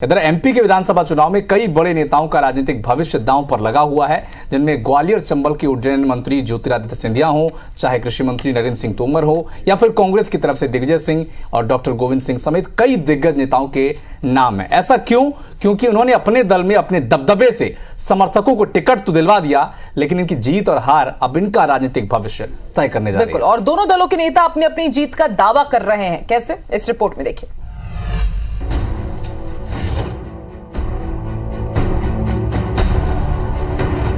इधर एमपी के विधानसभा चुनाव में कई बड़े नेताओं का राजनीतिक भविष्य दांव पर लगा हुआ है, जिनमें ग्वालियर चंबल के उड्डयन मंत्री ज्योतिरादित्य सिंधिया हो, चाहे कृषि मंत्री नरेंद्र सिंह तोमर हो या फिर कांग्रेस की तरफ से दिग्विजय सिंह और डॉक्टर गोविंद सिंह समेत कई दिग्गज नेताओं के नाम है। ऐसा क्यों? क्योंकि उन्होंने अपने दल में अपने दबदबे से समर्थकों को टिकट तो दिलवा दिया, लेकिन इनकी जीत और हार अब इनका राजनीतिक भविष्य तय करने जा रही है। और दोनों दलों के नेता अपनी अपनी जीत का दावा कर रहे हैं। कैसे? इस रिपोर्ट में देखिए।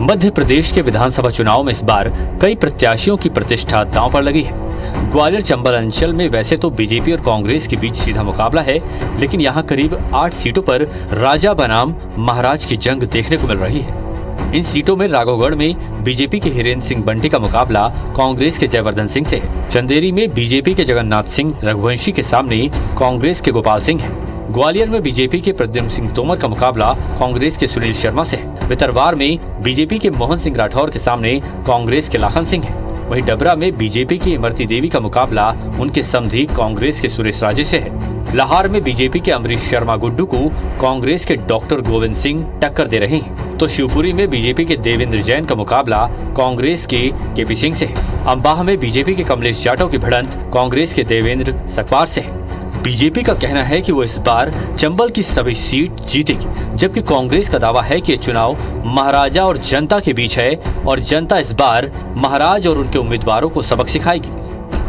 मध्य प्रदेश के विधानसभा चुनाव में इस बार कई प्रत्याशियों की प्रतिष्ठा दांव पर लगी है। ग्वालियर चंबल अंचल में वैसे तो बीजेपी और कांग्रेस के बीच सीधा मुकाबला है, लेकिन यहां करीब 8 सीटों पर राजा बनाम महाराज की जंग देखने को मिल रही है। इन सीटों में राघवगढ़ में बीजेपी के हिरेंद्र सिंह बंटी का मुकाबला कांग्रेस के जयवर्धन सिंह से है। चंदेरी में बीजेपी के जगन्नाथ सिंह रघुवंशी के सामने कांग्रेस के गोपाल सिंह है। ग्वालियर में बीजेपी के प्रद्युम्न सिंह तोमर का मुकाबला कांग्रेस के सुनील शर्मा से है। भितरवार में बीजेपी के मोहन सिंह राठौर के सामने कांग्रेस के लाखन सिंह है। वहीं डबरा में बीजेपी की इमरती देवी का मुकाबला उनके समधी कांग्रेस के सुरेश राजे से है। लाहौर में बीजेपी के अमरीश शर्मा गुड्डू को कांग्रेस के डॉक्टर गोविंद सिंह टक्कर दे रहे हैं, तो शिवपुरी में बीजेपी के देवेंद्र जैन का मुकाबला कांग्रेस के केपी सिंह से है। अंबाह में बीजेपी के कमलेश जाटव की भिड़ंत कांग्रेस के देवेंद्र सकवार से है। बीजेपी का कहना है कि वो इस बार चंबल की सभी सीट जीतेगी, जबकि कांग्रेस का दावा है कि ये चुनाव महाराजा और जनता के बीच है और जनता इस बार महाराज और उनके उम्मीदवारों को सबक सिखाएगी।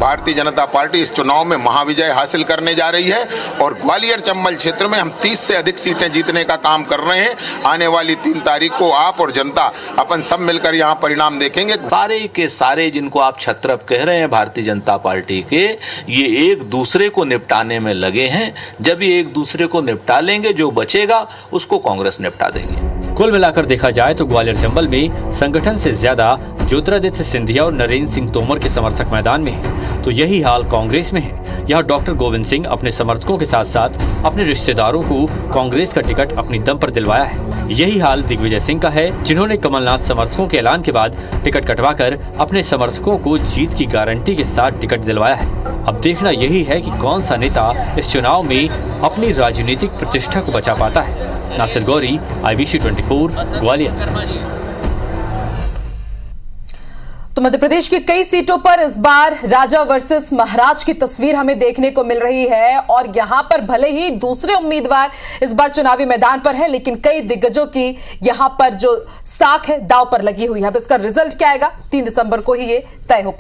भारतीय जनता पार्टी इस चुनाव में महाविजय हासिल करने जा रही है और ग्वालियर चंबल क्षेत्र में हम 30 से अधिक सीटें जीतने का काम कर रहे हैं। आने वाली 3 तारीख को आप और जनता अपन सब मिलकर यहाँ परिणाम देखेंगे। सारे के सारे जिनको आप छत्रप कह रहे हैं भारतीय जनता पार्टी के, ये एक दूसरे को निपटाने में लगे हैं। जब ये एक दूसरे को निपटा लेंगे, जो बचेगा उसको कांग्रेस निपटा देंगे। कुल मिलाकर देखा जाए तो ग्वालियर चंबल में संगठन से ज्यादा ज्योतिरादित्य सिंधिया और नरेंद्र सिंह तोमर के समर्थक मैदान में है, तो यही हाल कांग्रेस में है। यहाँ डॉक्टर गोविंद सिंह अपने समर्थकों के साथ साथ अपने रिश्तेदारों को कांग्रेस का टिकट अपनी दम पर दिलवाया है। यही हाल दिग्विजय सिंह का है, जिन्होंने कमलनाथ समर्थकों के ऐलान के बाद टिकट कटवाकर अपने समर्थकों को जीत की गारंटी के साथ टिकट दिलवाया है। अब देखना यही है कि कौन सा नेता इस चुनाव में अपनी राजनीतिक प्रतिष्ठा को बचा पाता है। नासिर गौरी, IBC 24, ग्वालियर। तो मध्य प्रदेश की कई सीटों पर इस बार राजा वर्सेस महाराज की तस्वीर हमें देखने को मिल रही है और यहां पर भले ही दूसरे उम्मीदवार इस बार चुनावी मैदान पर है, लेकिन कई दिग्गजों की यहां पर जो साख है दांव पर लगी हुई है। अब इसका रिजल्ट क्या आएगा, 3 दिसंबर को ही ये तय हो पाएगा।